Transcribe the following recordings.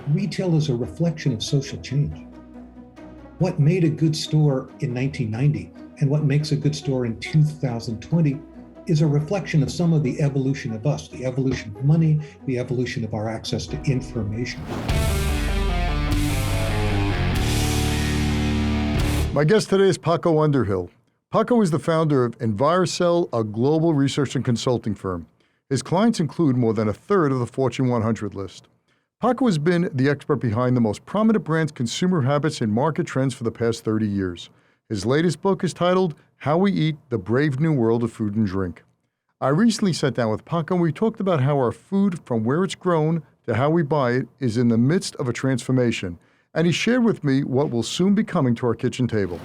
Retail is a reflection of social change. What made a good store in 1990 and what makes a good store in 2020 is a reflection of some of the evolution of us, the evolution of money, the evolution of our access to information. My guest today is Paco Underhill. Paco is the founder of Envirosell, a global research and consulting firm. His clients include more than a third of the Fortune 100 list. Paco has been the expert behind the most prominent brands' consumer habits and market trends for the past 30 years. His latest book is titled How We Eat, The Brave New World of Food and Drink. I recently sat down with Paco and we talked about how our food, from where it's grown to how we buy it, is in the midst of a transformation. And he shared with me what will soon be coming to our kitchen table.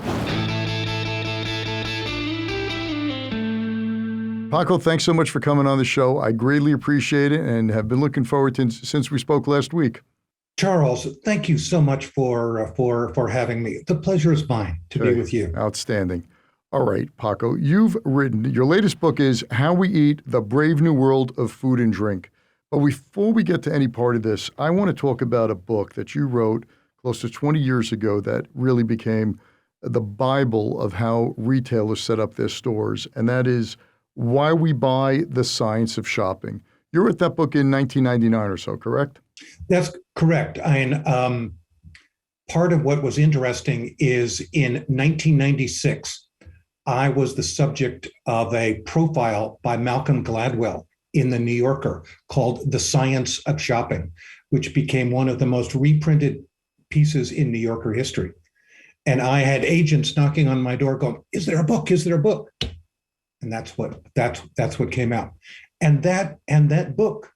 Paco, thanks so much for coming on the show. I greatly appreciate it and have been looking forward to since we spoke last week. Charles, thank you so much for having me. The pleasure is mine to be with you. Outstanding. All right, Paco, you've written, your latest book is How We Eat, The Brave New World of Food and Drink. But before we get to any part of this, I want to talk about a book that you wrote close to 20 years ago that really became the Bible of how retailers set up their stores, and that is Why We Buy, The Science of Shopping. You wrote that book in 1999 or so, correct? That's correct. Part of what was interesting is in 1996, I was the subject of a profile by Malcolm Gladwell in The New Yorker called The Science of Shopping, which became one of the most reprinted pieces in New Yorker history. And I had agents knocking on my door going, "Is there a book? Is there a book?" And that's what came out. And that book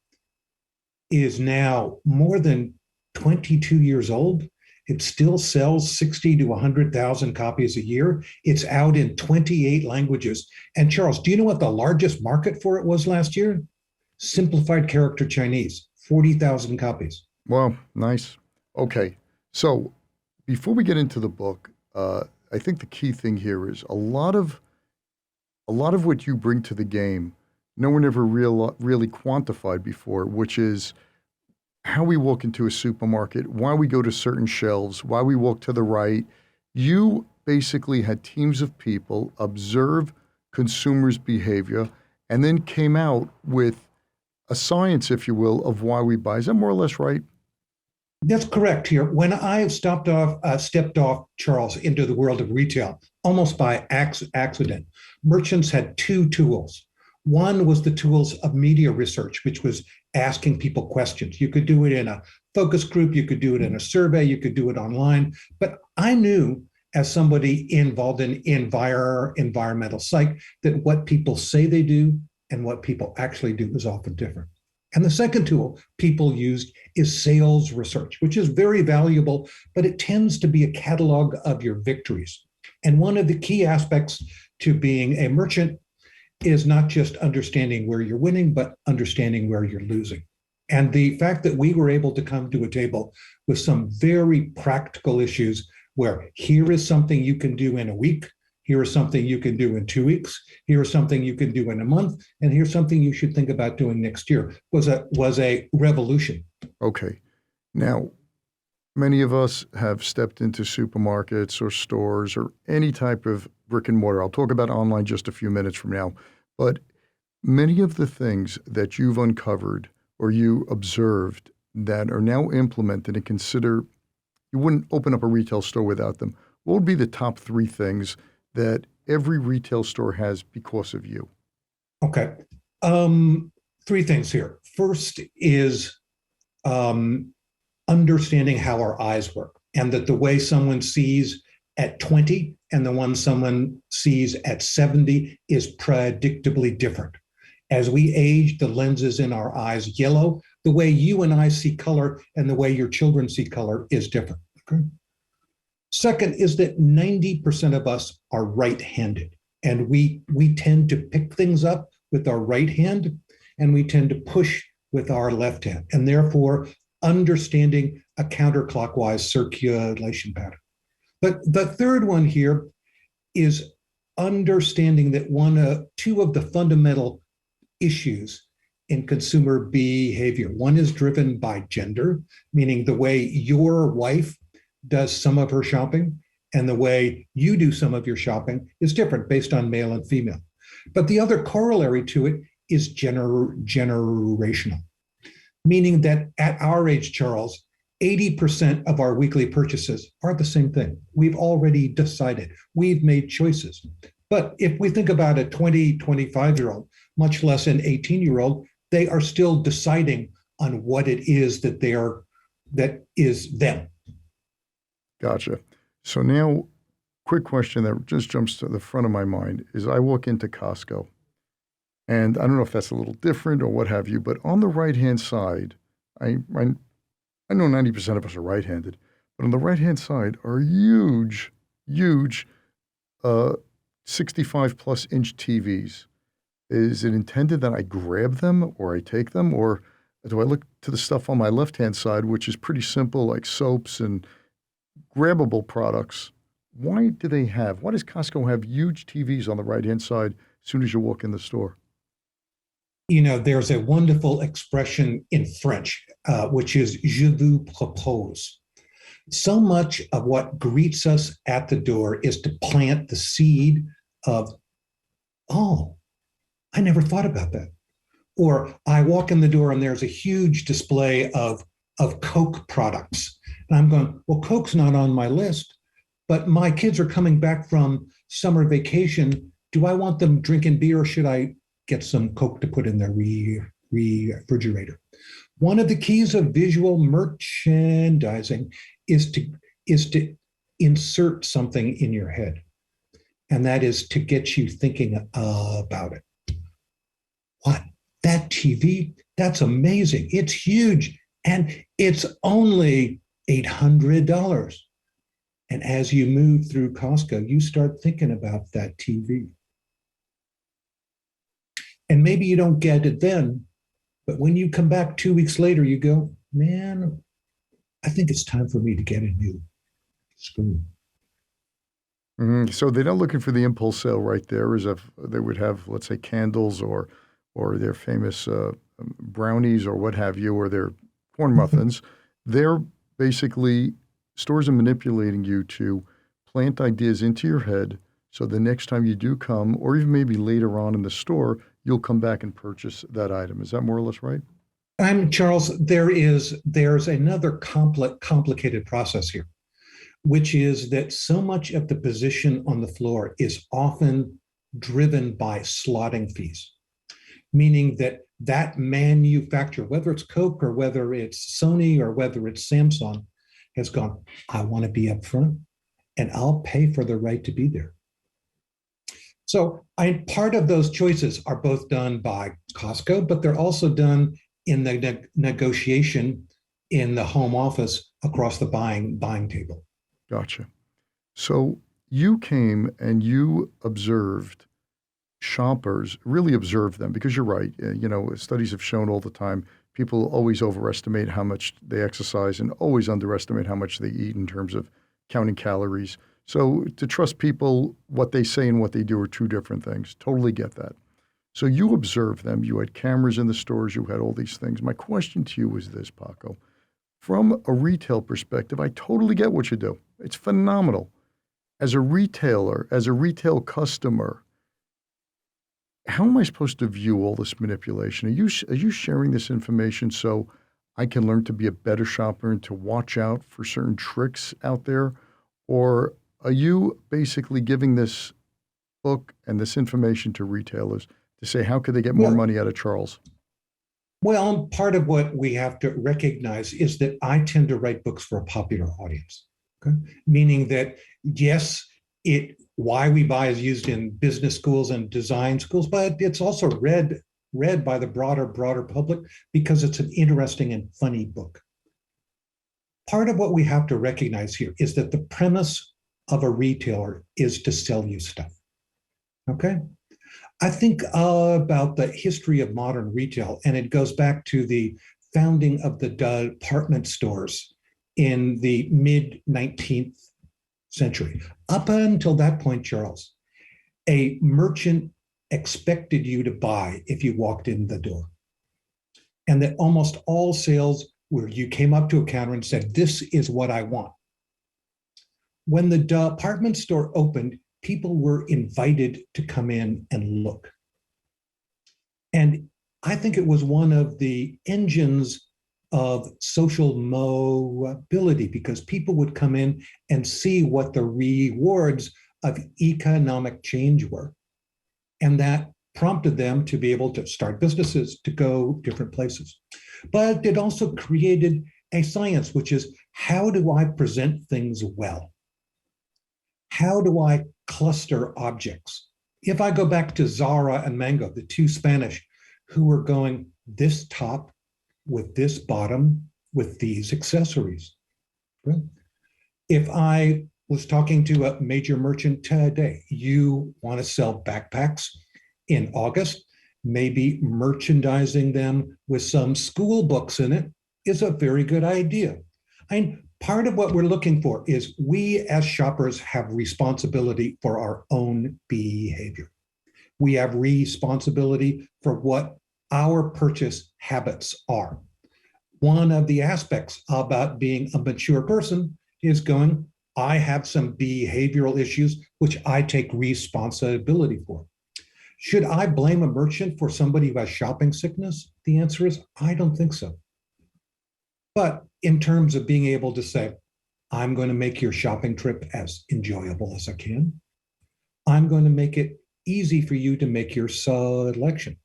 is now more than 22 years old. It still sells 60 to 100,000 copies a year. It's out in 28 languages. And Charles, do you know what the largest market for it was last year? Simplified character Chinese, 40,000 copies. Wow, nice. Okay, so before we get into the book, I think the key thing here is a lot of what you bring to the game, no one ever really quantified before, which is how we walk into a supermarket, why we go to certain shelves, why we walk to the right. You basically had teams of people observe consumers' behavior and then came out with a science, if you will, of why we buy. Is that more or less right? That's correct here. When I stepped off, Charles, into the world of retail, almost by accident, merchants had two tools. One was the tools of media research, which was asking people questions. You could do it in a focus group, you could do it in a survey, you could do it online. But I knew, as somebody involved in environmental psych, that what people say they do and what people actually do is often different. And the second tool people used is sales research, which is very valuable, but it tends to be a catalog of your victories. And one of the key aspects to being a merchant is not just understanding where you're winning, but understanding where you're losing. And the fact that we were able to come to a table with some very practical issues where here is something you can do in a week, here is something you can do in 2 weeks, here is something you can do in a month, and here's something you should think about doing next year was a revolution. Okay. Now, many of us have stepped into supermarkets or stores or any type of brick and mortar. I'll talk about online just a few minutes from now. But many of the things that you've uncovered or you observed that are now implemented and consider you wouldn't open up a retail store without them, what would be the top three things that every retail store has because of you? Okay. Three things here. First is understanding how our eyes work, and that the way someone sees at 20 and the one someone sees at 70 is predictably different. As we age, the lenses in our eyes yellow. The way you and I see color and the way your children see color is different. Okay? Second is that 90% of us are right-handed, and we tend to pick things up with our right hand, and we tend to push with our left hand, and therefore understanding a counterclockwise circulation pattern. But the third one here is understanding that two of the fundamental issues in consumer behavior. One is driven by gender, meaning the way your wife does some of her shopping and the way you do some of your shopping is different based on male and female. But the other corollary to it is generational, meaning that at our age, Charles, 80% of our weekly purchases are the same thing. We've already decided, we've made choices. But if we think about a 20, 25-year-old, much less an 18-year-old, they are still deciding on what it is that is them. Gotcha. So now, quick question that just jumps to the front of my mind is I walk into Costco, and I don't know if that's a little different or what have you, but on the right-hand side, I know 90% of us are right-handed, but on the right-hand side are huge 65-plus inch TVs. Is it intended that I grab them or I take them, or do I look to the stuff on my left-hand side, which is pretty simple, like soaps and grabbable products? Why does Costco have huge TVs on the right-hand side as soon as you walk in the store? There's a wonderful expression in French, which is je vous propose. So much of what greets us at the door is to plant the seed of, oh, I never thought about that. Or I walk in the door and there's a huge display of Coke products. And I'm going, well, Coke's not on my list, but my kids are coming back from summer vacation. Do I want them drinking beer or should I get some Coke to put in their refrigerator? One of the keys of visual merchandising is to insert something in your head. And that is to get you thinking about it. What? That TV? That's amazing. It's huge. And it's only $800. And as you move through Costco, you start thinking about that TV. And maybe you don't get it then, but when you come back 2 weeks later, you go, man, I think it's time for me to get a new screen. Mm-hmm. So they're not looking for the impulse sale right there, as if they would have, let's say, candles or their famous brownies or what have you, or their corn muffins. They're basically, stores are manipulating you to plant ideas into your head so the next time you do come, or even maybe later on in the store, you'll come back and purchase that item. Is that more or less right? Charles, there's another complicated process here, which is that so much of the position on the floor is often driven by slotting fees, meaning that manufacturer, whether it's Coke or whether it's Sony or whether it's Samsung, has gone, I want to be up front and I'll pay for the right to be there. So part of those choices are both done by Costco, but they're also done in the negotiation in the home office across the buying table. Gotcha. So you came and you observed shoppers, really observed them, because you're right. Studies have shown all the time, people always overestimate how much they exercise and always underestimate how much they eat in terms of counting calories. So to trust people, what they say and what they do are two different things. Totally get that. So you observed them. You had cameras in the stores. You had all these things. My question to you is this, Paco. From a retail perspective, I totally get what you do. It's phenomenal. As a retailer, as a retail customer, how am I supposed to view all this manipulation? Are you sharing this information so I can learn to be a better shopper and to watch out for certain tricks out there? Or are you basically giving this book and this information to retailers to say, how could they get more money out of Charles? Well, part of what we have to recognize is that I tend to write books for a popular audience, okay? Meaning that, yes, Why We Buy is used in business schools and design schools, but it's also read by the broader public because it's an interesting and funny book. Part of what we have to recognize here is that the premise of a retailer is to sell you stuff, okay? I think about the history of modern retail, and it goes back to the founding of the department stores in the mid-19th century. Up until that point, Charles, a merchant expected you to buy if you walked in the door. and that almost all sales where you came up to a counter and said, "This is what I want." When the department store opened, people were invited to come in and look. And I think it was one of the engines of social mobility, because people would come in and see what the rewards of economic change were. And that prompted them to be able to start businesses, to go different places. But it also created a science, which is, how do I present things well? How do I cluster objects? If I go back to Zara and Mango, the two Spanish who were going, this top with this bottom with these accessories. Right? If I was talking to a major merchant today, you want to sell backpacks in August, maybe merchandising them with some school books in it is a very good idea. And part of what we're looking for is, we as shoppers have responsibility for our own behavior. We have responsibility for what our purchase habits are. One of the aspects about being a mature person is going, I have some behavioral issues which I take responsibility for. Should I blame a merchant for somebody who has shopping sickness? The answer is, I don't think so. But in terms of being able to say, I'm going to make your shopping trip as enjoyable as I can. I'm going to make it easy for you to make your selection.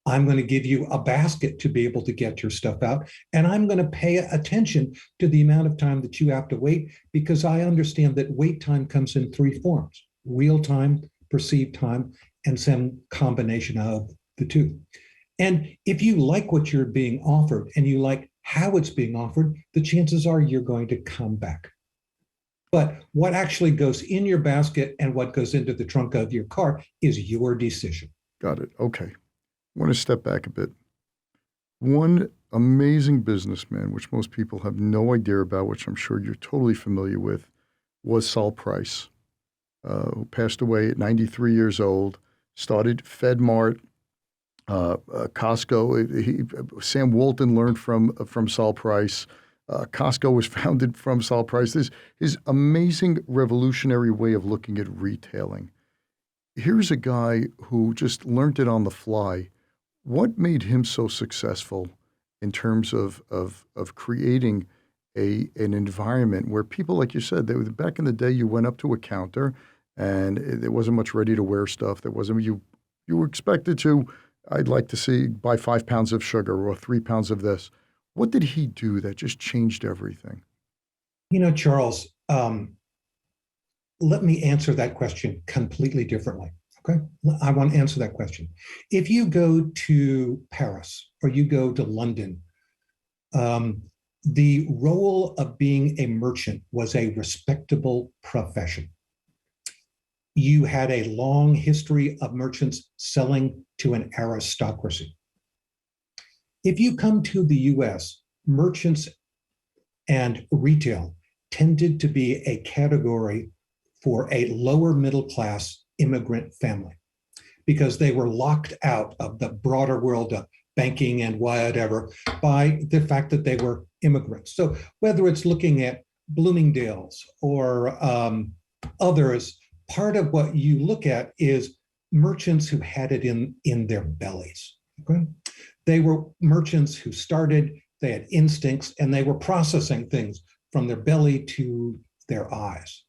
I'm going to give you a basket to be able to get your stuff out. And I'm going to pay attention to the amount of time that you have to wait, because I understand that wait time comes in three forms: real time, perceived time, and some combination of the two. And if you like what you're being offered and you like how it's being offered, the chances are you're going to come back. But what actually goes in your basket and what goes into the trunk of your car is your decision. Got it. Okay. I want to step back a bit. One amazing businessman, which most people have no idea about, which I'm sure you're totally familiar with, was Saul Price, who passed away at 93 years old, started FedMart, Costco. Sam Walton learned from Saul Price. Costco was founded from Saul Price. This his amazing revolutionary way of looking at retailing. Here's a guy who just learned it on the fly. What made him so successful in terms of creating an environment where people, like you said, back in the day, you went up to a counter and there wasn't much ready-to-wear stuff. There wasn't, you were expected to, I'd like to buy 5 pounds of sugar or 3 pounds of this. What did he do that just changed everything? Charles, let me answer that question completely differently. Okay, I want to answer that question. If you go to Paris or you go to London, the role of being a merchant was a respectable profession. You had a long history of merchants selling to an aristocracy. If you come to the US, merchants and retail tended to be a category for a lower middle class immigrant family, because they were locked out of the broader world of banking and whatever by the fact that they were immigrants. So whether it's looking at Bloomingdale's or others, part of what you look at is merchants who had it in their bellies. Okay? They were merchants who started, they had instincts, and they were processing things from their belly to their eyes.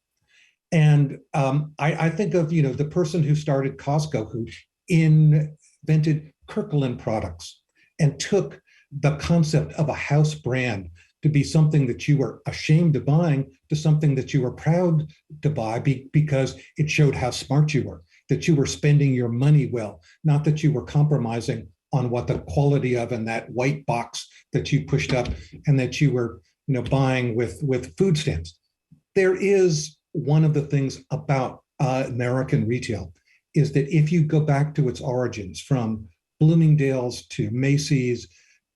And I think of the person who started Costco, who invented Kirkland products and took the concept of a house brand to be something that you were ashamed of buying to something that you were proud to buy because it showed how smart you were, that you were spending your money well, not that you were compromising on what the quality of in that white box that you pushed up and that you were buying with food stamps. There is one of the things about American retail is that if you go back to its origins, from Bloomingdale's to Macy's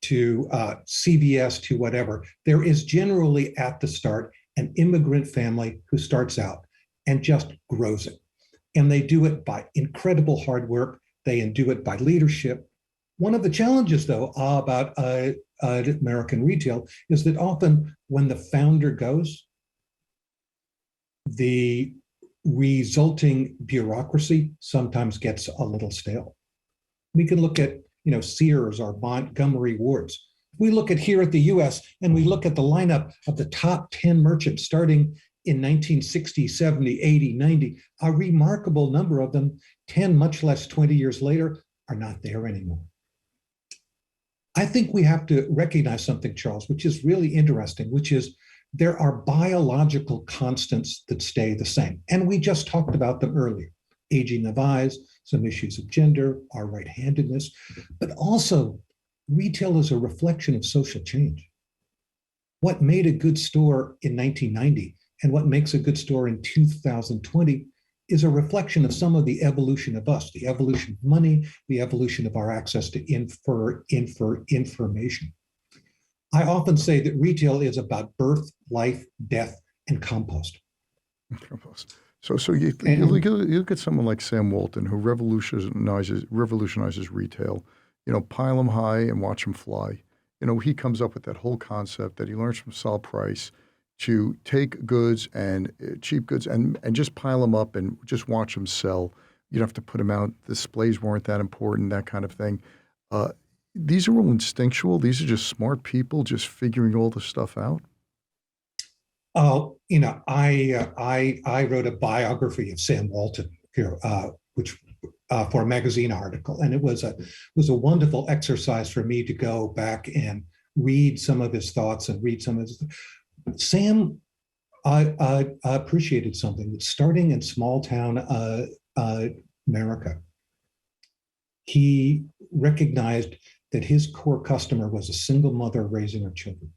to CVS to whatever, there is generally at the start an immigrant family who starts out and just grows it. And they do it by incredible hard work. They do it by leadership. One of the challenges, though, about American retail is that often when the founder goes, the resulting bureaucracy sometimes gets a little stale. We can look at, Sears or Montgomery Wards. We look at here at the US and we look at the lineup of the top 10 merchants starting in 1960, 70, 80, 90. A remarkable number of them, 10, much less 20 years later, are not there anymore. I think we have to recognize something, Charles, which is really interesting, which is there are biological constants that stay the same. And we just talked about them earlier. Aging of eyes, some issues of gender, our right-handedness, but also retail is a reflection of social change. What made a good store in 1990 and what makes a good store in 2020 is a reflection of some of the evolution of us, the evolution of money, the evolution of our access to information. I often say that retail is about birth, life, death, and compost. Compost. So you look at someone like Sam Walton, who revolutionizes retail. Pile them high and watch them fly. He comes up with that whole concept that he learns from Saul Price to take goods and cheap goods and just pile them up and just watch them sell. You don't have to put them out. Displays weren't that important, that kind of thing. These are all instinctual. These are just smart people just figuring all the stuff out. Oh, I wrote a biography of Sam Walton here, which for a magazine article, and it was a wonderful exercise for me to go back and read some of his thoughts and read some of his. Sam, I appreciated something that starting in small town America, he recognized that his core customer was a single mother raising her children.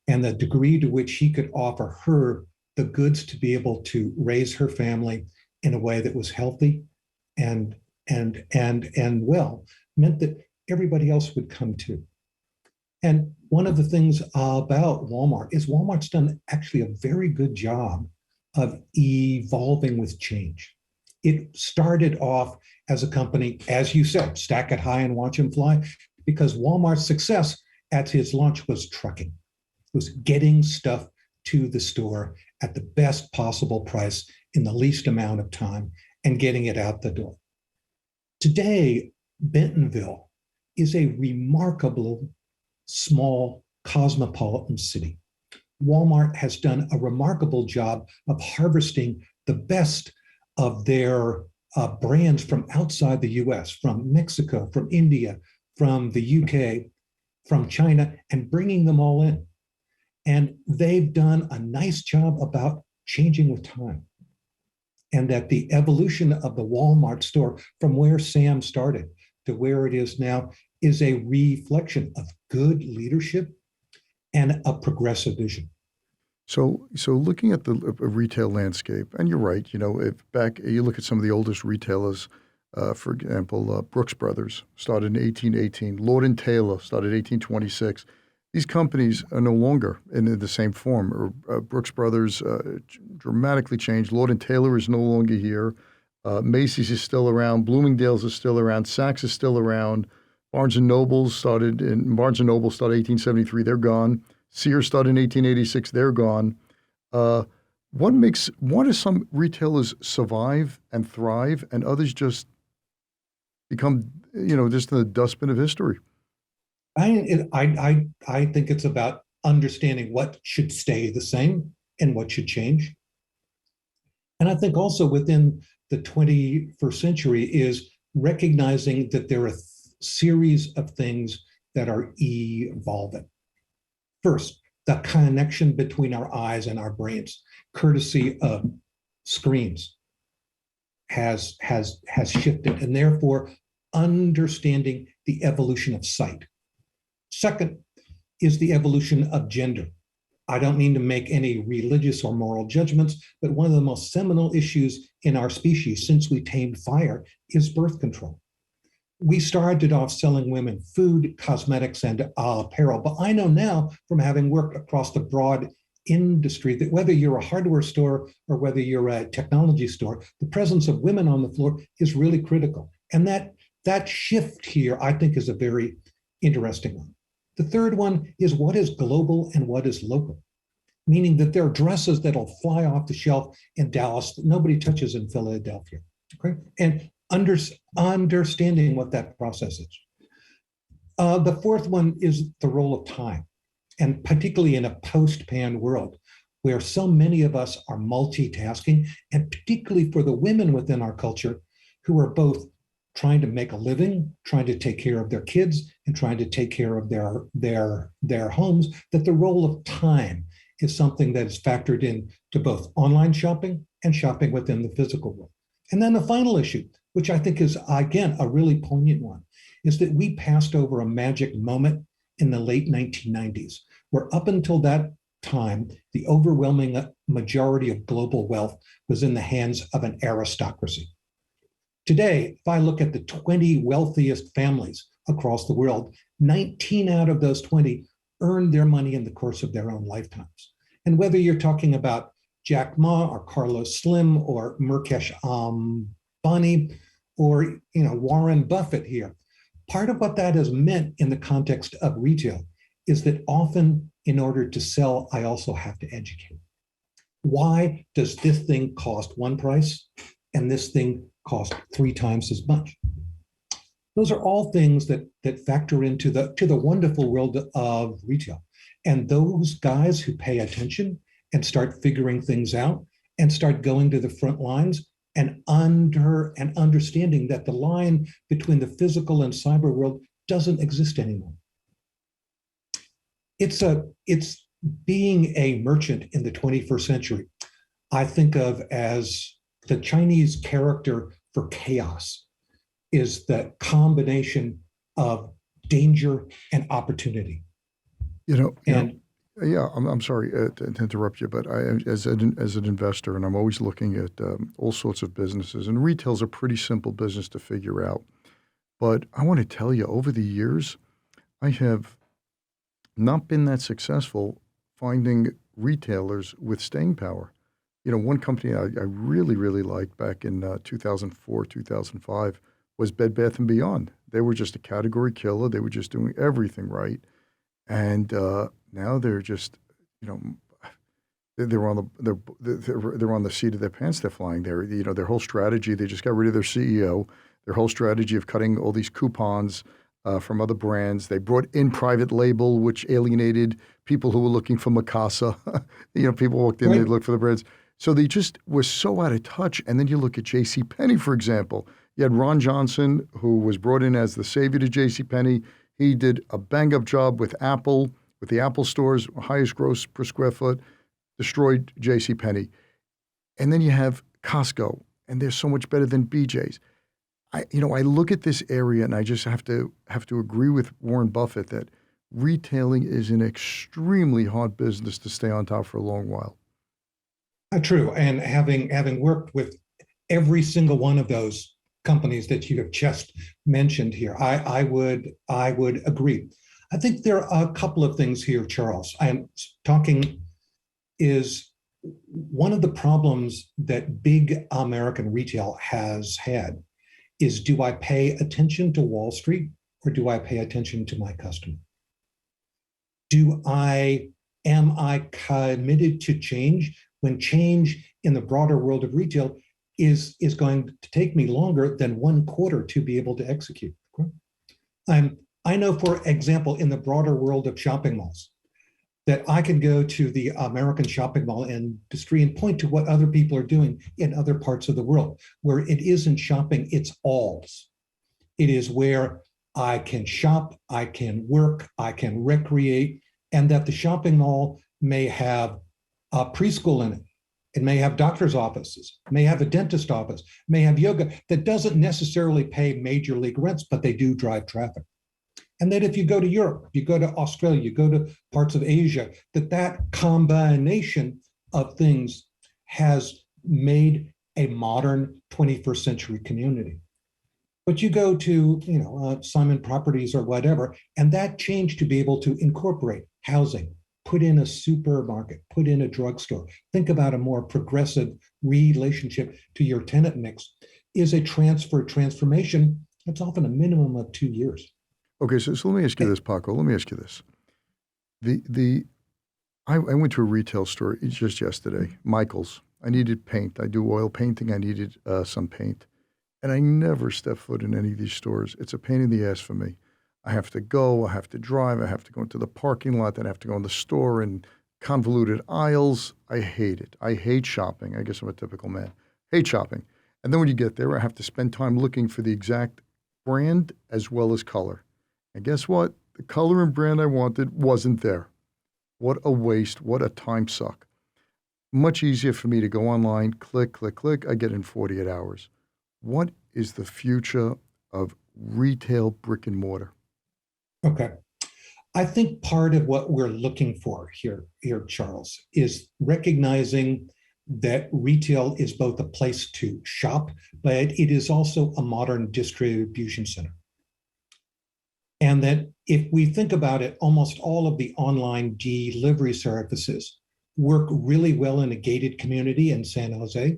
And the degree to which he could offer her the goods to be able to raise her family in a way that was healthy and well meant that everybody else would come too. And one of the things about Walmart is Walmart's done actually a very good job of evolving with change. It started off as a company, as you said, stack it high and watch him fly, because Walmart's success at his launch was trucking, was getting stuff to the store at the best possible price in the least amount of time and getting it out the door. Today, Bentonville is a remarkable small cosmopolitan city. Walmart has done a remarkable job of harvesting the best of their brands from outside the US, from Mexico, from India, from the UK, from China, and bringing them all in. And they've done a nice job about changing with time. And that the evolution of the Walmart store from where Sam started to where it is now is a reflection of good leadership and a progressive vision. So looking at the retail landscape, and you're right, if back you look at some of the oldest retailers, for example, Brooks Brothers started in 1818, Lord & Taylor started in 1826. These companies are no longer in the same form. Brooks Brothers dramatically changed. Lord & Taylor is no longer here. Macy's is still around. Bloomingdale's is still around. Saks is still around. Barnes & Noble started 1873. They're gone. Sears started in 1886. They're gone. Why do some retailers survive and thrive and others just become, just in the dustbin of history? I think it's about understanding what should stay the same and what should change. And I think also within the 21st century is recognizing that there are a series of things that are evolving. First, the connection between our eyes and our brains, courtesy of screens, has shifted, and therefore understanding the evolution of sight. Second is the evolution of gender. I don't mean to make any religious or moral judgments, but one of the most seminal issues in our species since we tamed fire is birth control. We started off selling women food, cosmetics, and apparel, but I know now from having worked across the broad industry that whether you're a hardware store or whether you're a technology store, the presence of women on the floor is really critical. And that that shift here, I think, is a very interesting one. The third one is what is global and what is local, meaning that there are dresses that'll fly off the shelf in Dallas that nobody touches in Philadelphia. Okay, and understanding what that process is. The fourth one is the role of time, and particularly in a post-pan world where so many of us are multitasking, and particularly for the women within our culture who are both trying to make a living, trying to take care of their kids, and trying to take care of their homes, that the role of time is something that is factored in to both online shopping and shopping within the physical world. And then the final issue, which I think is, again, a really poignant one, is that we passed over a magic moment in the late 1990s, where up until that time, the overwhelming majority of global wealth was in the hands of an aristocracy. Today, if I look at the 20 wealthiest families across the world, 19 out of those 20 earned their money in the course of their own lifetimes. And whether you're talking about Jack Ma or Carlos Slim or Mukesh Ambani or Warren Buffett here, part of what that has meant in the context of retail is that often in order to sell, I also have to educate. Why does this thing cost one price and this thing cost 3 times as much? Those are all things that factor into the wonderful world of retail. And those guys who pay attention and start figuring things out and start going to the front lines and understanding that the line between the physical and cyber world doesn't exist anymore. It's being a merchant in the 21st century, I think of as the Chinese character for chaos is the combination of danger and opportunity. I'm sorry to interrupt you, but as an investor, and I'm always looking at all sorts of businesses, and retail's a pretty simple business to figure out. But I want to tell you, over the years, I have not been that successful finding retailers with staying power. One company I really, really liked back in 2004, 2005 was Bed Bath & Beyond. They were just a category killer. They were just doing everything right. And now they're just, they're on the seat of their pants. They're flying there. Their whole strategy, they just got rid of their CEO. Their whole strategy of cutting all these coupons from other brands. They brought in private label, which alienated people who were looking for Mikasa. People walked in, Right. They looked for the brands. So they just were so out of touch. And then you look at JCPenney, for example. You had Ron Johnson, who was brought in as the savior to JCPenney. He did a bang-up job with Apple, with the Apple stores, highest gross per square foot, destroyed JCPenney. And then you have Costco, and they're so much better than BJ's. I look at this area, and I just have to agree with Warren Buffett that retailing is an extremely hard business to stay on top for a long while. True, and having worked with every single one of those companies that you have just mentioned here, I would agree. I think there are a couple of things here, Charles. I'm talking is one of the problems that big American retail has had is, do I pay attention to Wall Street or do I pay attention to my customer? Am I committed to change when change in the broader world of retail is going to take me longer than 1 quarter to be able to execute? I know, for example, in the broader world of shopping malls, that I can go to the American shopping mall industry and point to what other people are doing in other parts of the world, where it isn't shopping, it's alls. It is where I can shop, I can work, I can recreate, and that the shopping mall may have a preschool in it. It may have doctor's offices, may have a dentist office, may have yoga that doesn't necessarily pay major league rents, but they do drive traffic. And then if you go to Europe, you go to Australia, you go to parts of Asia, that combination of things has made a modern 21st century community. But you go to, Simon Properties or whatever, and that change to be able to incorporate housing, put in a supermarket, put in a drugstore, think about a more progressive relationship to your tenant mix, is a transformation It's often a minimum of 2 years. Okay, so let me ask you this, Paco. Let me ask you this. The I went to a retail store just yesterday, Michael's. I needed paint. I do oil painting. I needed some paint. And I never step foot in any of these stores. It's a pain in the ass for me. I have to go, I have to drive, I have to go into the parking lot, then I have to go in the store and convoluted aisles. I hate it. I hate shopping. I guess I'm a typical man. Hate shopping. And then when you get there, I have to spend time looking for the exact brand as well as color. And guess what? The color and brand I wanted wasn't there. What a waste. What a time suck. Much easier for me to go online, click, click, click. I get in 48 hours. What is the future of retail brick and mortar? Okay. I think part of what we're looking for here, Charles, is recognizing that retail is both a place to shop, but it is also a modern distribution center. And that if we think about it, almost all of the online delivery services work really well in a gated community in San Jose,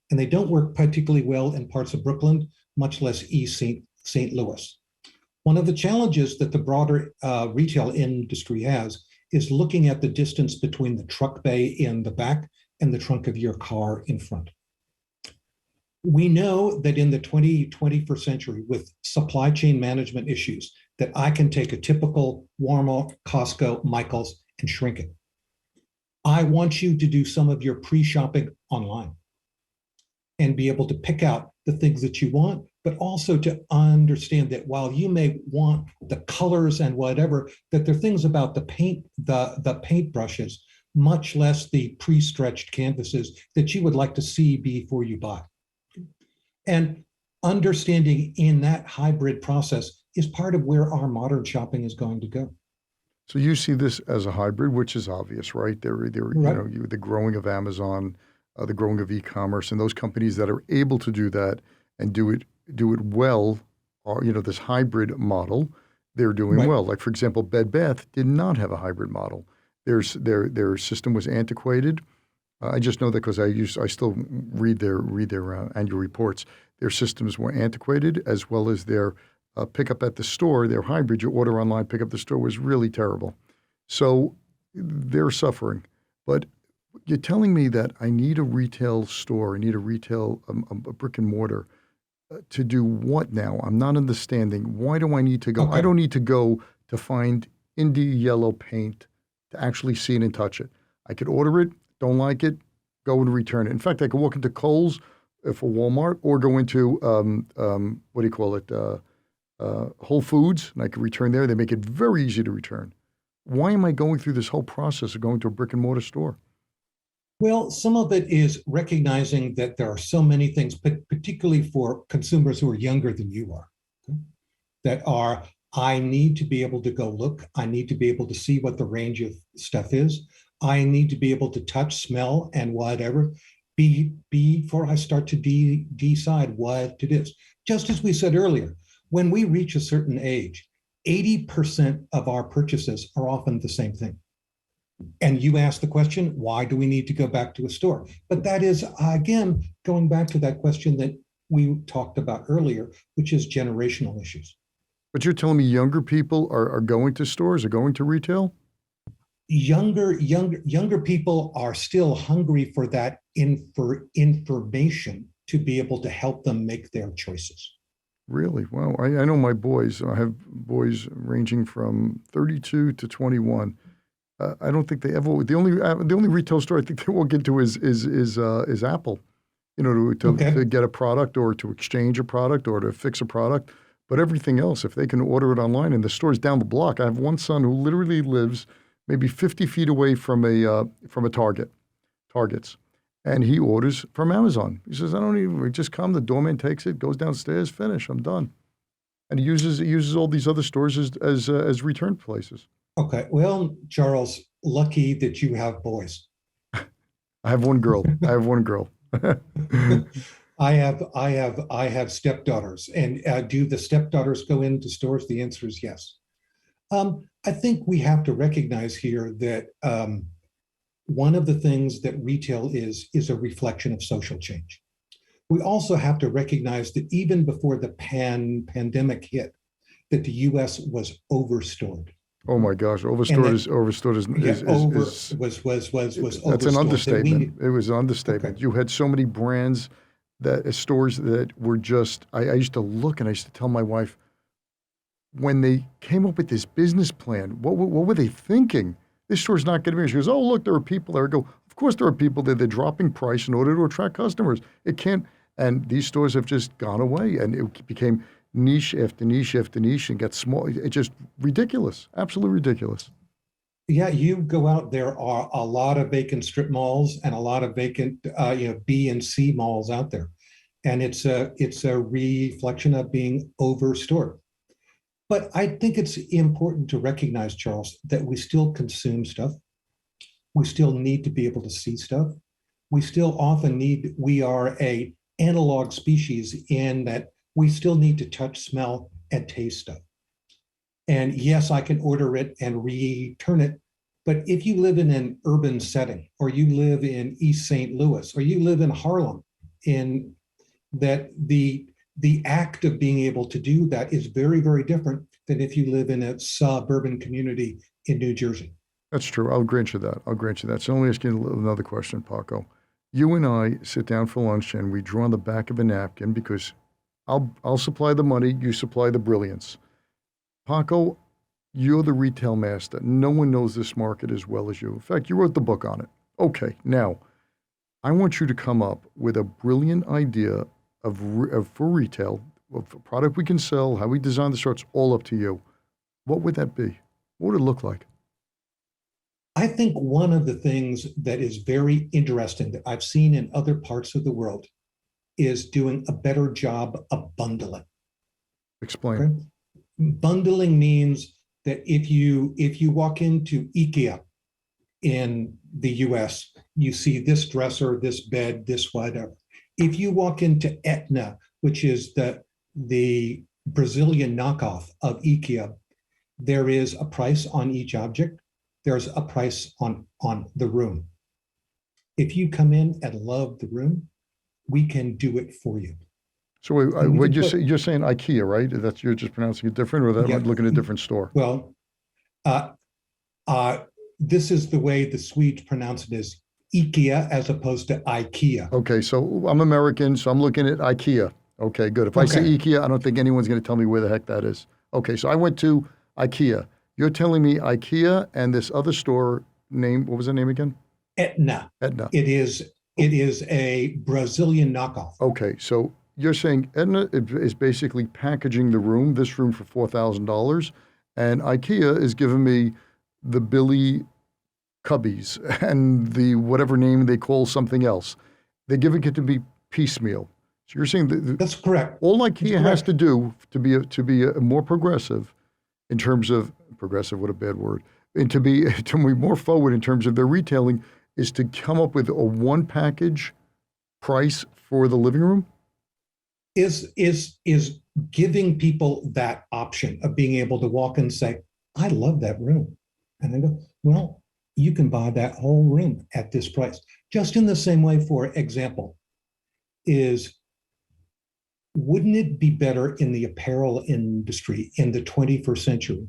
and they don't work particularly well in parts of Brooklyn, much less East St. Louis. One of the challenges that the broader retail industry has is looking at the distance between the truck bay in the back and the trunk of your car in front. We know that in the 21st century, with supply chain management issues, that I can take a typical Walmart, Costco, Michael's, and shrink it. I want you to do some of your pre-shopping online and be able to pick out the things that you want, but also to understand that while you may want the colors and whatever, that there are things about the paint, the paint brushes, much less the pre-stretched canvases that you would like to see before you buy. And understanding in that hybrid process is part of where our modern shopping is going to go. So you see this as a hybrid, which is obvious, right? Right. The growing of Amazon, the growing of e-commerce, and those companies that are able to do that and do it well, are this hybrid model. They're doing Right. well. Like for example, Bed Bath did not have a hybrid model. Their system was antiquated. I just know that because I still read their annual reports. Their systems were antiquated, as well as their pickup at the store. Their hybrid, you order online, pick up the store, was really terrible. So they're suffering. But you're telling me that I need a retail store, I need a retail a brick and mortar to do what now? I'm not understanding. Why do I need to go? Okay. I don't need to go to find India yellow paint to actually see it and touch it. I could order it. Don't like it, go and return it. In fact, I could walk into Kohl's for Walmart or go into, what do you call it, Whole Foods, and I could return there. They make it very easy to return. Why am I going through this whole process of going to a brick and mortar store? Well, some of it is recognizing that there are so many things, particularly for consumers who are younger than you are, okay, that are, I need to be able to go look. I need to be able to see what the range of stuff is. I need to be able to touch, smell, and whatever before I start to decide what it is. Just as we said earlier, when we reach a certain age, 80% of our purchases are often the same thing. And you ask the question, why do we need to go back to a store? But that is, again, going back to that question that we talked about earlier, which is generational issues. But you're telling me younger people are going to stores, are going to retail? Younger people are still hungry for that information to be able to help them make their choices. Really? Wow. I know my boys. I have boys ranging from 32 to 21. I don't think they ever. The only retail store I think they walk into is Apple. To get a product or to exchange a product or to fix a product. But everything else, if they can order it online, and the store's down the block. I have one son who literally lives maybe 50 feet away from a Target's, and he orders from Amazon. He says, I don't even just come. The doorman takes it, goes downstairs, finish. I'm done. And he uses all these other stores as return places. Okay. Well, Charles, lucky that you have boys. I have one girl. I have stepdaughters, and do the stepdaughters go into stores? The answer is yes. I think we have to recognize here that one of the things that retail is a reflection of social change. We also have to recognize that even before the pandemic hit, that the U.S. was overstored, Oh my gosh, and overstored that is overstored yeah, over is was that's an overstored. That we understatement. need. It was an Okay, understatement. You had so many brands that stores that were just. I used to look and I used to tell my wife when they came up with this business plan, what were they thinking? This store's not going to be. She goes, oh look, there are people there. I go, of course there are people there. They're dropping price in order to attract customers. It can't. And these stores have just gone away, and it became niche after niche after niche, and got small. It's just ridiculous, absolutely ridiculous. yeah, you go out. There are a lot of vacant strip malls and a lot of vacant, B and C malls out there, and it's a reflection of being overstored. But I think it's important to recognize, Charles, that we still consume stuff. We still need to be able to see stuff. We still often need, we are a analog species in that we still need to touch, smell, and taste stuff. And yes, I can order it and return it. But if you live in an urban setting, or you live in East St. Louis, or you live in Harlem, in that the act of being able to do that is very, very different than if you live in a suburban community in New Jersey. That's true. I'll grant you that. I'll grant you that. So let me ask you another question, Paco. You and I sit down for lunch and we draw on the back of a napkin because I'll supply the money, you supply the brilliance. Paco, you're the retail master. No one knows this market as well as you. In fact, you wrote the book on it. Okay, now I want you to come up with a brilliant idea of for retail, of a product we can sell, how we design the store. It's all up to you. What would that be? What would it look like? I think one of the things that is very interesting that I've seen in other parts of the world is doing a better job of bundling. Explain. Okay? Bundling means that if you walk into IKEA in the US, you see this dresser, this bed, this whatever. If you walk into Etna, which is the Brazilian knockoff of IKEA, there is a price on each object. There's a price on the room. If you come in and love the room, we can do it for you. So wait, And we what can you say? put, You're saying IKEA, right? That's you're just pronouncing it different, or that I'm yeah, looking at a different store. well, uh, uh, this is the way the Swedes pronounce it is IKEA as opposed to IKEA. Okay, so I'm American, so I'm looking at IKEA. Okay, good. If I say Okay. IKEA, I don't think anyone's going to tell me where the heck that is. Okay, so I went to IKEA. You're telling me IKEA and this other store name, what was the name again? Etna. Etna. It is a Brazilian knockoff. Okay, so you're saying Etna is basically packaging the room, this room for $4,000, and IKEA is giving me the Billy Cubbies and the whatever name they call something else. They're giving it to me piecemeal. So you're saying that That's correct. all That's IKEA has correct. to do to be more progressive in terms of progressive, what a bad word, and to be more forward in terms of their retailing is to come up with a one package price for the living room. Is giving people that option of being able to walk and say, I love that room. And they go, well, you can buy that whole room at this price. Just in the same way, for example, is wouldn't it be better in the apparel industry in the 21st century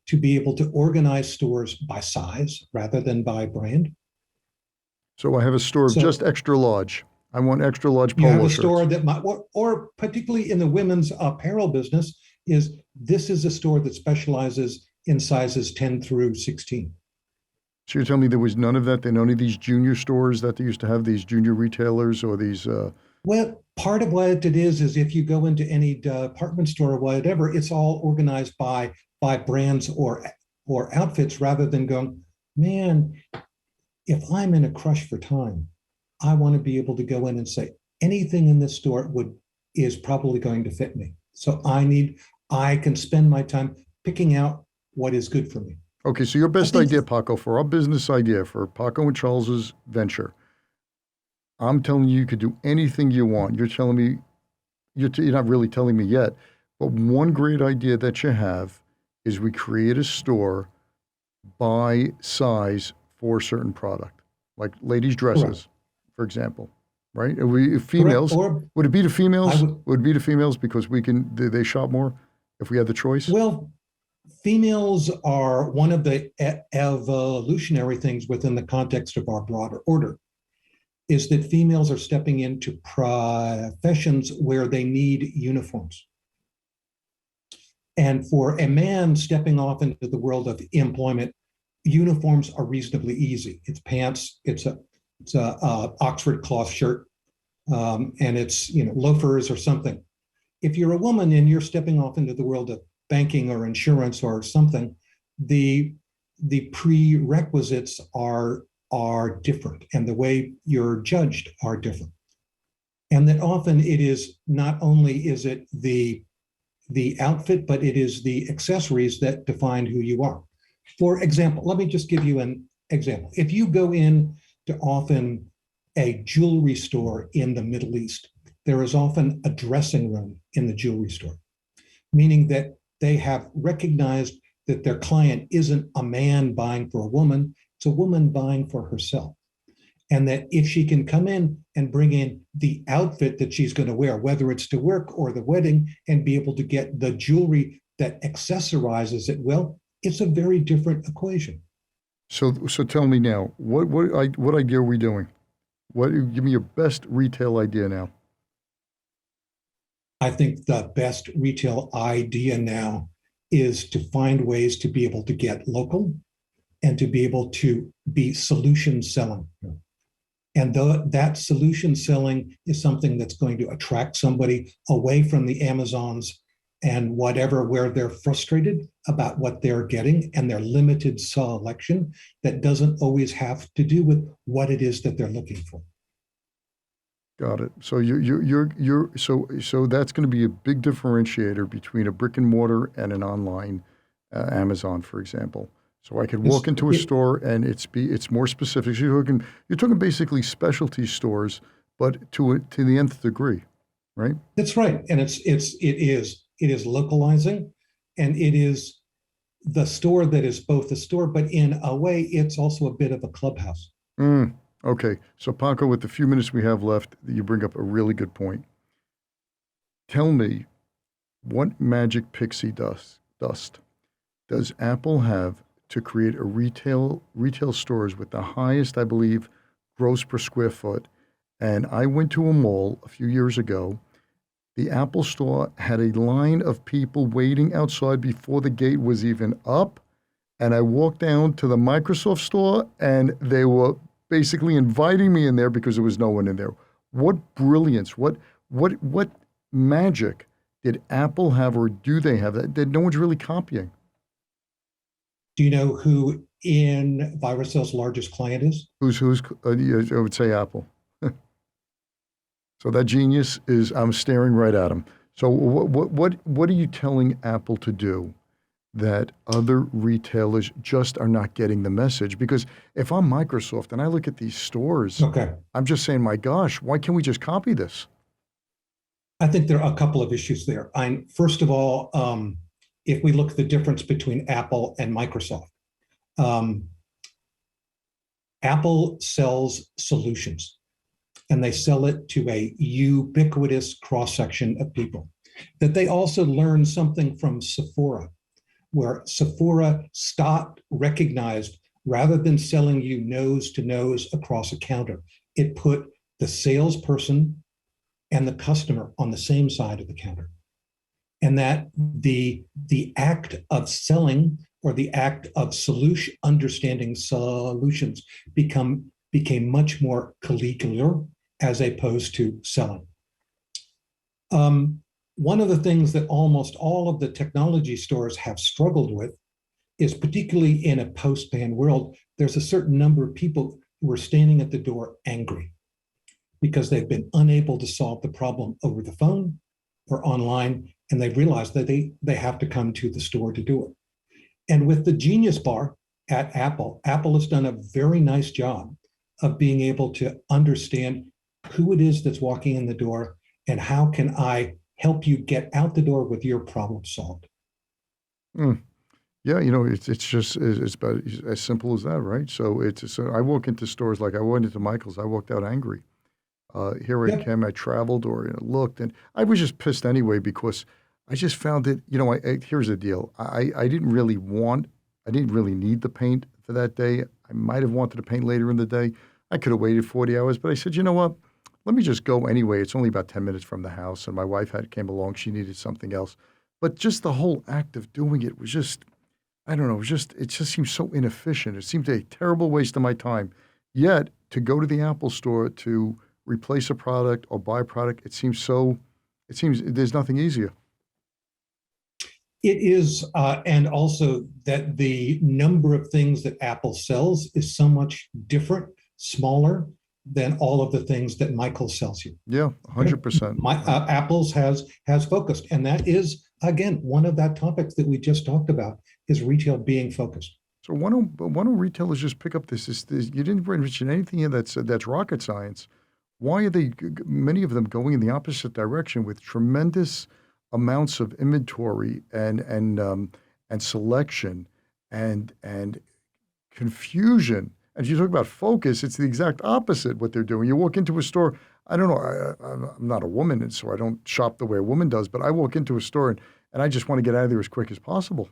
to be able to organize stores by size rather than by brand? So I have a store of just So extra large. I want extra large you have polo a store shirts. that might, or particularly in the women's apparel business, is this is a store that specializes in sizes 10 through 16. So you're telling me there was none of that? There none of these junior stores that they used to have, these junior retailers or these. Well, part of what it is if you go into any department store or whatever, it's all organized by brands or outfits rather than going, man, if I'm in a crush for time, I want to be able to go in and say anything in this store would is probably going to fit me. So I can spend my time picking out what is good for me. Okay, so your I best think idea, Paco, for our business idea for Paco and Charles's venture. I'm telling you, you could do anything you want. You're telling me you're not really telling me yet, but one great idea that you have is we create a store by size for a certain product, like ladies' correct. dresses, for example. right? And we Correct. females, Or would it be the I females? would, Would it be the females because they shop more if we had the choice? well, females are one of the evolutionary things within the context of our broader order, is that females are stepping into professions where they need uniforms. And for a man stepping off into the world of employment, uniforms are reasonably easy. It's pants, it's a Oxford cloth shirt, and it's loafers or something. If you're a woman and you're stepping off into the world of banking or insurance or something, the prerequisites are different, and the way you're judged are different. And that often it is not only is it the outfit, but it is the accessories that define who you are. For example, let me just give you an example. If you go in to often a jewelry store in the Middle East, there is often a dressing room in the jewelry store, meaning that they have recognized that their client isn't a man buying for a woman, it's a woman buying for herself. And that if she can come in and bring in the outfit that she's going to wear, whether it's to work or the wedding, and be able to get the jewelry that accessorizes it well, it's a very different equation. So tell me now, what idea are we doing? Give me your best retail idea now. I think the best retail idea now is to find ways to be able to get local and to be able to be solution selling. And that solution selling is something that's going to attract somebody away from the Amazons and whatever, where they're frustrated about what they're getting and their limited selection that doesn't always have to do with what it is that they're looking for. Got it. So so that's going to be a big differentiator between a brick and mortar and an online Amazon, for example. So I could walk into a store and it's more specific. So you're talking basically specialty stores, but to the nth degree, right? That's right, and it is localizing, and it is the store that is both a store, but in a way, it's also a bit of a clubhouse. Mm, okay. So Paco, with the few minutes we have left, you bring up a really good point. Tell me, what magic pixie dust does Apple have to create a retail stores with the highest, I believe, gross per square foot? And I went to a mall a few years ago. The Apple store had a line of people waiting outside before the gate was even up. And I walked down to the Microsoft store and they were basically inviting me in there because there was no one in there. What brilliance, what magic did Apple have, or do they have that no one's really copying? Do you know who Envirosell's largest client is? Yeah, I would say Apple. So that genius is, I'm staring right at him. So what are you telling Apple to do that other retailers just are not getting the message? Because if I'm Microsoft and I look at these stores, Okay. I'm just saying, my gosh, why can't we just copy this? I think there are a couple of issues there. First of all, if we look at the difference between Apple and Microsoft, um, Apple sells solutions, and they sell it to a ubiquitous cross section of people. That they also learned something from Sephora, where Sephora recognized, rather than selling you nose to nose across a counter, it put the salesperson and the customer on the same side of the counter. And that the act of selling, or the act of understanding solutions, became much more collegial as opposed to selling. One of the things that almost all of the technology stores have struggled with is, particularly in a post-ban world, there's a certain number of people who are standing at the door angry because they've been unable to solve the problem over the phone or online, and they've realized that they have to come to the store to do it. And with the Genius Bar at Apple, Apple has done a very nice job of being able to understand who it is that's walking in the door and how can I help you get out the door with your problem solved. Mm. Yeah, it's just it's about as simple as that, right? So I walk into stores, like I went into Michael's, I walked out angry. Here I Yep. came, I traveled or looked, and I was just pissed anyway because I just found it. Here's the deal. I didn't really need the paint for that day. I might have wanted to paint later in the day. I could have waited 40 hours, but I said, you know what? Let me just go anyway. It's only about 10 minutes from the house, and my wife came along. She needed something else. But just the whole act of doing it was just, I don't know, it just seems so inefficient. It seemed a terrible waste of my time. Yet, to go to the Apple store to replace a product or buy a product, it seems there's nothing easier. It is, and also that the number of things that Apple sells is so much different, smaller than all of the things that Michael sells you. Yeah, 100%. Apple's has focused, and that is again one of that topics that we just talked about is retail being focused. So why don't retailers just pick up this? You didn't mention anything here that's rocket science. Why are many of them going in the opposite direction with tremendous amounts of inventory and selection and confusion? And you talk about focus, it's the exact opposite what they're doing. You walk into a store, I don't know, I'm not a woman, and so I don't shop the way a woman does, but I walk into a store and I just want to get out of there as quick as possible.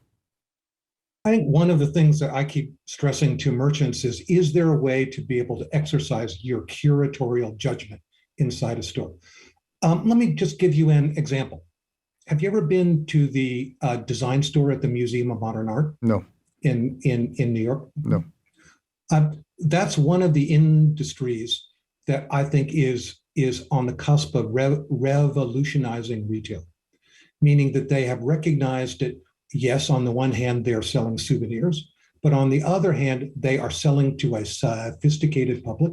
I think one of the things that I keep stressing to merchants is there a way to be able to exercise your curatorial judgment inside a store? Let me just give you an example. Have you ever been to the design store at the Museum of Modern Art No, in New York? no. That's one of the industries that I think is on the cusp of revolutionizing retail, meaning that they have recognized that, yes, on the one hand, they're selling souvenirs, but on the other hand, they are selling to a sophisticated public.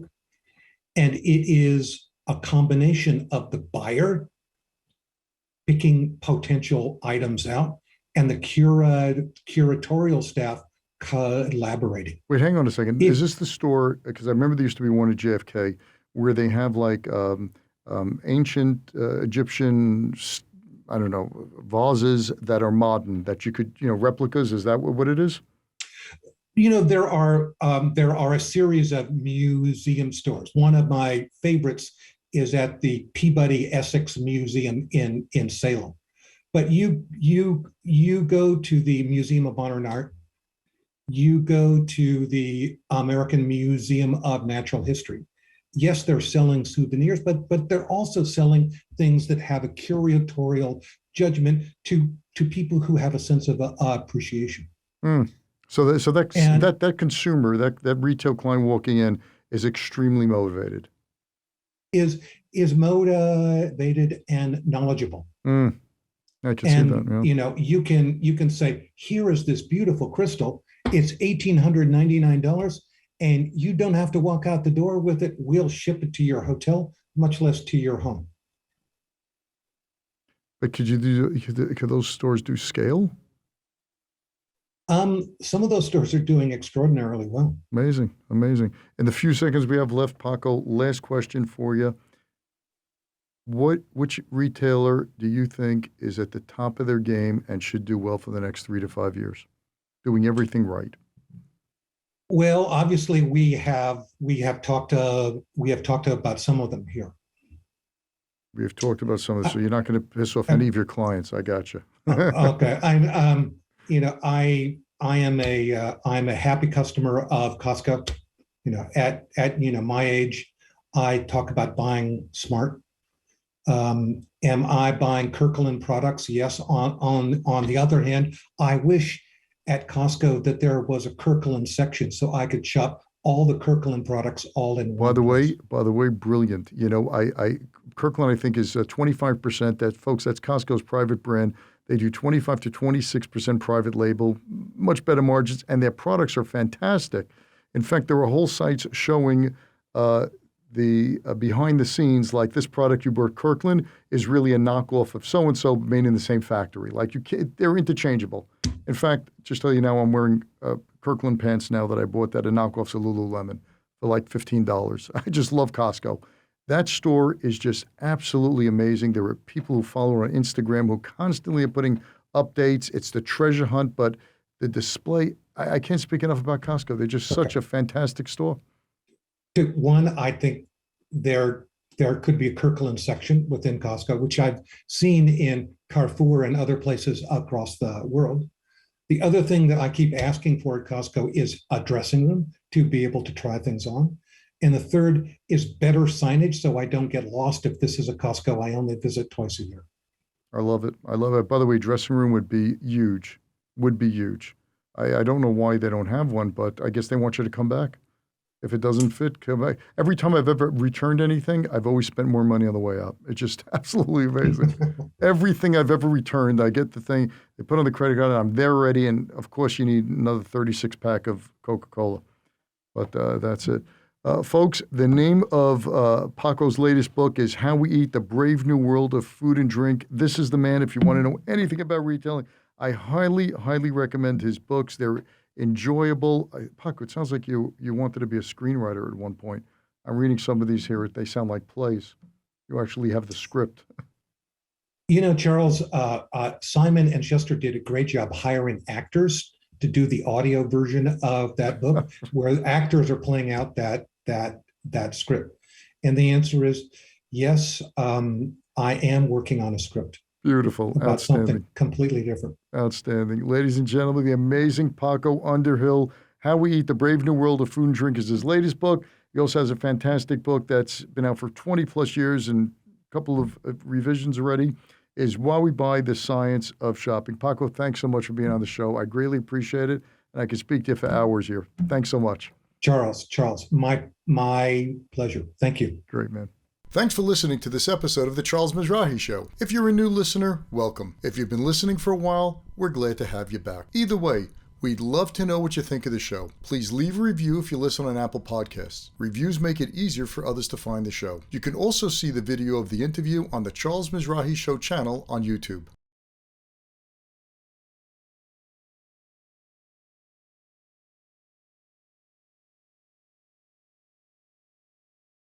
And it is a combination of the buyer picking potential items out and the curatorial staff collaborating. Wait, hang on a second. Is this the store? Because I remember there used to be one at JFK where they have like ancient Egyptian, I don't know, vases that are modern that you could, replicas. Is that what it is? There are a series of museum stores. One of my favorites is at the Peabody Essex Museum in Salem. But you go to the Museum of Modern Art, you go to the American Museum of Natural History. Yes, they're selling souvenirs, but they're also selling things that have a curatorial judgment to people who have a sense of appreciation. Mm. So And that consumer, that retail client walking in is extremely motivated. is motivated and knowledgeable. I can see that. And Yeah. you can say, here is this beautiful crystal. It's $1,899, and you don't have to walk out the door with it. We'll ship it to your hotel, much less to your home. But could those stores do scale? Some of those stores are doing extraordinarily well. Amazing, amazing. In the few seconds we have left, Paco, last question for you. Which retailer do you think is at the top of their game and should do well for the next 3 to 5 years, doing everything right? Well, obviously we have talked about some of them here. We have talked about some of this, so you're not going to piss off any of your clients. I got you. Okay, I'm a happy customer of Costco. At my age, I talk about buying smart. Am I buying Kirkland products? Yes. On the other hand, I wish at Costco that there was a Kirkland section so I could shop all the Kirkland products all in one place. By the way, brilliant. Kirkland, I think, is 25%. That's Costco's private brand. They do 25 to 26% private label, much better margins, and their products are fantastic. In fact, there are whole sites showing the behind the scenes, like this product you bought Kirkland is really a knockoff of so-and-so made in the same factory. Like they're interchangeable. In fact, just tell you now, I'm wearing Kirkland pants now that I bought that are knockoffs of Lululemon for like $15. I just love Costco. That store is just absolutely amazing. There are people who follow her on Instagram who constantly are putting updates. It's the treasure hunt, but the display, I can't speak enough about Costco. They're just such a fantastic store. One, I think their There could be a Kirkland section within Costco, which I've seen in Carrefour and other places across the world. The other thing that I keep asking for at Costco is a dressing room to be able to try things on. And the third is better signage so I don't get lost if this is a Costco I only visit twice a year. I love it. I love it. By the way, dressing room would be huge. Would be huge. I don't know why they don't have one, but I guess they want you to come back. If it doesn't fit, come back. Every time I've ever returned anything, I've always spent more money on the way out. It's just absolutely amazing. Everything I've ever returned, I get the thing, they put on the credit card, and I'm there ready. And of course, you need another 36-pack of Coca-Cola. But that's it. Folks, the name of Paco's latest book is How We Eat, The Brave New World of Food and Drink. This is the man. If you want to know anything about retailing, I highly, highly recommend his books. They're enjoyable. Paco, it sounds like you wanted to be a screenwriter at one point. I'm reading some of these here. They sound like plays. You actually have the script. You know, Charles, Simon and Schuster did a great job hiring actors to do the audio version of that book, where actors are playing out that script. And the answer is yes, I am working on a script. Beautiful. About Outstanding. something completely different. Outstanding. Ladies and gentlemen, the amazing Paco Underhill, How We Eat, The Brave New World of Food and Drink is his latest book. He also has a fantastic book that's been out for 20 plus years and a couple of revisions already, is Why We Buy, The Science of Shopping. Paco, thanks so much for being on the show. I greatly appreciate it. And I could speak to you for hours here. Thanks so much. Charles, my pleasure. Thank you. Great, man. Thanks for listening to this episode of The Charles Mizrahi Show. If you're a new listener, welcome. If you've been listening for a while, we're glad to have you back. Either way, we'd love to know what you think of the show. Please leave a review if you listen on Apple Podcasts. Reviews make it easier for others to find the show. You can also see the video of the interview on the Charles Mizrahi Show channel on YouTube.